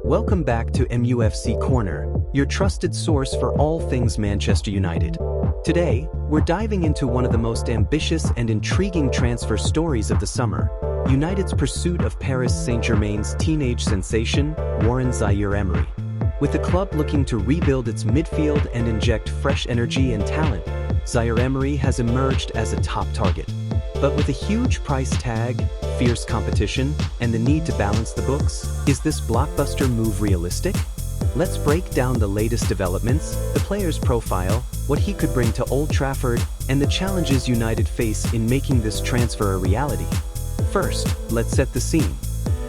Welcome back to MUFC Corner, your trusted source for all things Manchester United. Today, we're diving into one of the most ambitious and intriguing transfer stories of the summer, United's pursuit of Paris Saint-Germain's teenage sensation, Warren Zaïre-Emery. With the club looking to rebuild its midfield and inject fresh energy and talent, Zaïre-Emery has emerged as a top target. But with a huge price tag, fierce competition, and the need to balance the books, is this blockbuster move realistic? Let's break down the latest developments, the player's profile, what he could bring to Old Trafford, and the challenges United face in making this transfer a reality. First, let's set the scene.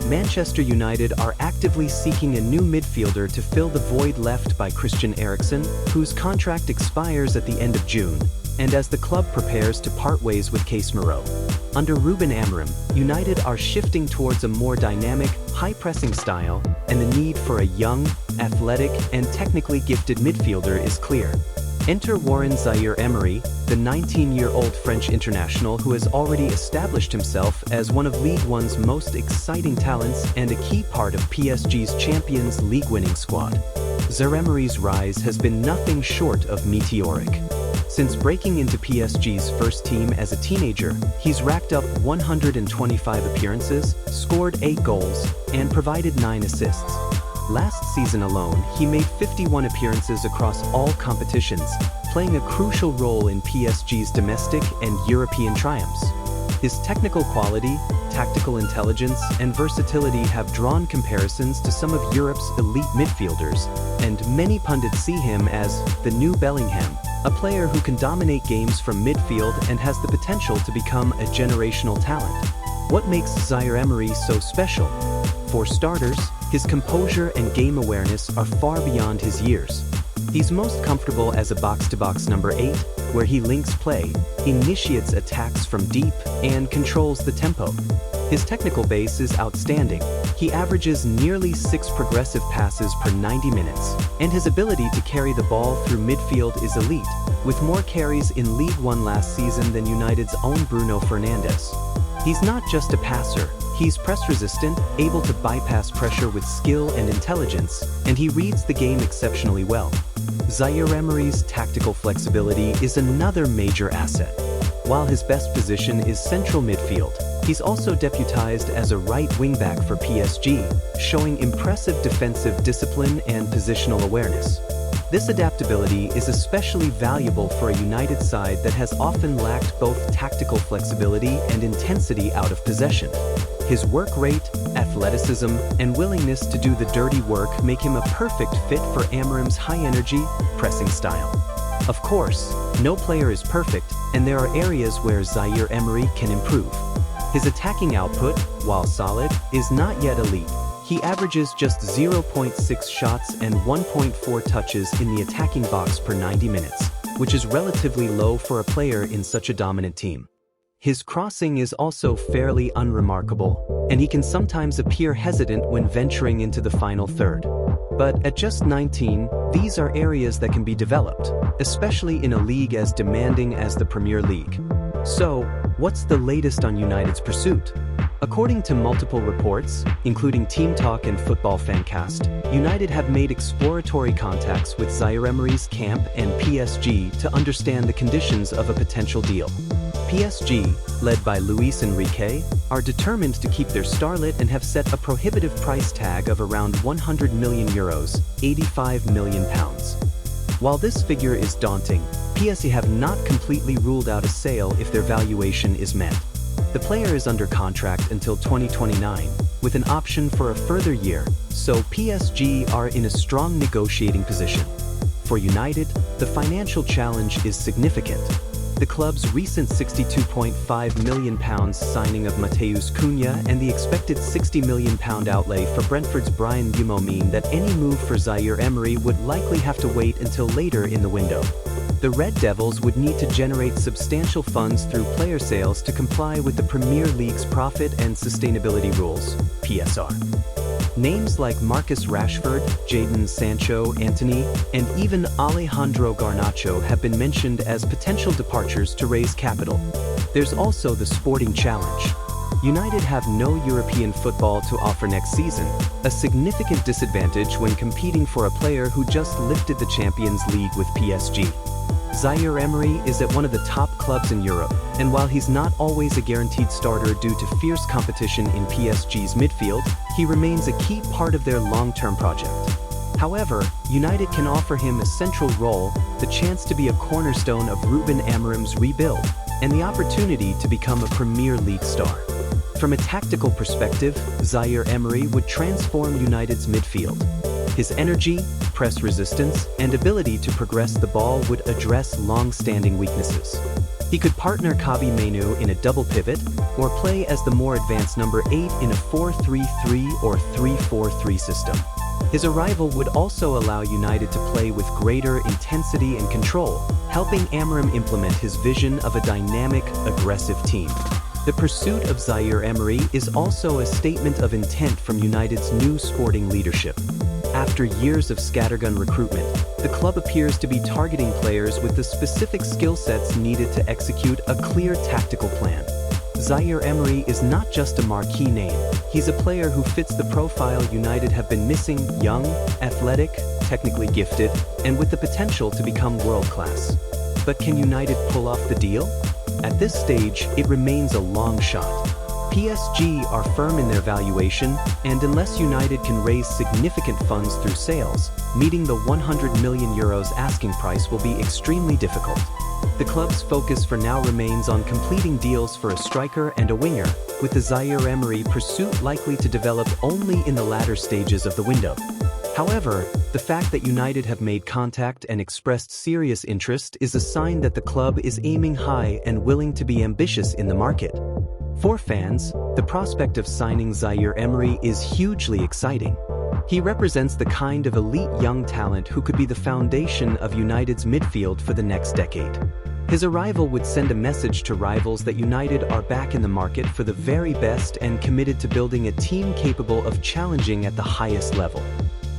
Manchester United are actively seeking a new midfielder to fill the void left by Christian Eriksen, whose contract expires at the end of June, and as the club prepares to part ways with Casemiro. Under Ruben Amorim, United are shifting towards a more dynamic, high-pressing style, and the need for a young, athletic, and technically gifted midfielder is clear. Enter Warren Zaïre-Emery, the 19-year-old French international who has already established himself as one of Ligue 1's most exciting talents and a key part of PSG's Champions League winning squad. Zaïre-Emery's rise has been nothing short of meteoric. Since breaking into PSG's first team as a teenager, he's racked up 125 appearances, scored 8 goals, and provided 9 assists. Last season alone, he made 51 appearances across all competitions, playing a crucial role in PSG's domestic and European triumphs. His technical quality, tactical intelligence, and versatility have drawn comparisons to some of Europe's elite midfielders, and many pundits see him as the new Bellingham, a player who can dominate games from midfield and has the potential to become a generational talent. What makes Zaïre-Emery so special? For starters, his composure and game awareness are far beyond his years. He's most comfortable as a box-to-box number 8, where he links play, initiates attacks from deep, and controls the tempo. His technical base is outstanding. He averages nearly 6 progressive passes per 90 minutes, and his ability to carry the ball through midfield is elite, with more carries in League 1 last season than United's own Bruno Fernandes. He's not just a passer, he's press-resistant, able to bypass pressure with skill and intelligence, and he reads the game exceptionally well. Zaïre-Emery's tactical flexibility is another major asset. While his best position is central midfield, he's also deputized as a right wing-back for PSG, showing impressive defensive discipline and positional awareness. This adaptability is especially valuable for a United side that has often lacked both tactical flexibility and intensity out of possession. His work rate, athleticism, and willingness to do the dirty work make him a perfect fit for Amorim's high-energy, pressing style. Of course, no player is perfect, and there are areas where Zaïre-Emery can improve. His attacking output, while solid, is not yet elite. He averages just 0.6 shots and 1.4 touches in the attacking box per 90 minutes, which is relatively low for a player in such a dominant team. His crossing is also fairly unremarkable, and he can sometimes appear hesitant when venturing into the final third. But at just 19, these are areas that can be developed, especially in a league as demanding as the Premier League. So, what's the latest on United's pursuit? According to multiple reports, including Team Talk and Football Fancast, United have made exploratory contacts with Zaïre-Emery's camp and PSG to understand the conditions of a potential deal. PSG, led by Luis Enrique, are determined to keep their starlet and have set a prohibitive price tag of around €100 million, £85 million. While this figure is daunting, PSG have not completely ruled out a sale if their valuation is met. The player is under contract until 2029, with an option for a further year, so PSG are in a strong negotiating position. For United, the financial challenge is significant. The club's recent £62.5 million signing of Matheus Cunha and the expected £60 million outlay for Brentford's Bryan Mbeumo mean that any move for Zaïre-Emery would likely have to wait until later in the window. The Red Devils would need to generate substantial funds through player sales to comply with the Premier League's profit and sustainability rules, PSR. Names like Marcus Rashford, Jadon Sancho, Antony, and even Alejandro Garnacho have been mentioned as potential departures to raise capital. There's also the sporting challenge. United have no European football to offer next season, a significant disadvantage when competing for a player who just lifted the Champions League with PSG. Zaïre-Emery is at one of the top clubs in Europe, and while he's not always a guaranteed starter due to fierce competition in PSG's midfield, he remains a key part of their long-term project. However, United can offer him a central role, the chance to be a cornerstone of Ruben Amorim's rebuild, and the opportunity to become a Premier League star. From a tactical perspective, Zaïre-Emery would transform United's midfield. His energy, press resistance, and ability to progress the ball would address long-standing weaknesses. He could partner Kobbie Mainoo in a double pivot, or play as the more advanced number 8 in a 4-3-3 or 3-4-3 system. His arrival would also allow United to play with greater intensity and control, helping Amorim implement his vision of a dynamic, aggressive team. The pursuit of Zaïre-Emery is also a statement of intent from United's new sporting leadership. After years of scattergun recruitment, the club appears to be targeting players with the specific skill sets needed to execute a clear tactical plan. Zaïre-Emery is not just a marquee name, he's a player who fits the profile United have been missing: young, athletic, technically gifted, and with the potential to become world-class. But can United pull off the deal? At this stage, it remains a long shot. PSG are firm in their valuation, and unless United can raise significant funds through sales, meeting the €100 million asking price will be extremely difficult. The club's focus for now remains on completing deals for a striker and a winger, with the Zaïre-Emery pursuit likely to develop only in the latter stages of the window. However, the fact that United have made contact and expressed serious interest is a sign that the club is aiming high and willing to be ambitious in the market. For fans, the prospect of signing Zaïre-Emery is hugely exciting. He represents the kind of elite young talent who could be the foundation of United's midfield for the next decade. His arrival would send a message to rivals that United are back in the market for the very best and committed to building a team capable of challenging at the highest level.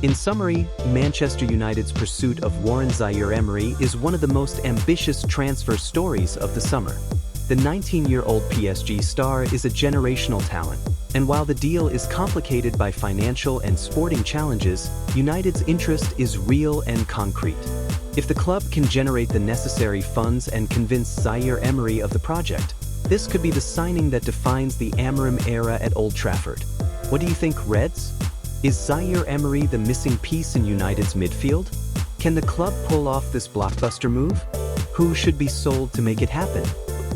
In summary, Manchester United's pursuit of Warren Zaïre-Emery is one of the most ambitious transfer stories of the summer. The 19-year-old PSG star is a generational talent, and while the deal is complicated by financial and sporting challenges, United's interest is real and concrete. If the club can generate the necessary funds and convince Zaïre-Emery of the project, this could be the signing that defines the Amorim era at Old Trafford. What do you think, Reds? Is Zaïre-Emery the missing piece in United's midfield? Can the club pull off this blockbuster move? Who should be sold to make it happen?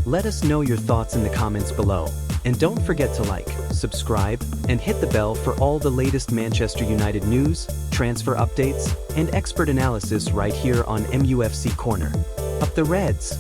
Let us know your thoughts in the comments below. And don't forget to like, subscribe, and hit the bell for all the latest Manchester United news, transfer updates, and expert analysis right here on MUFC Corner. Up the Reds!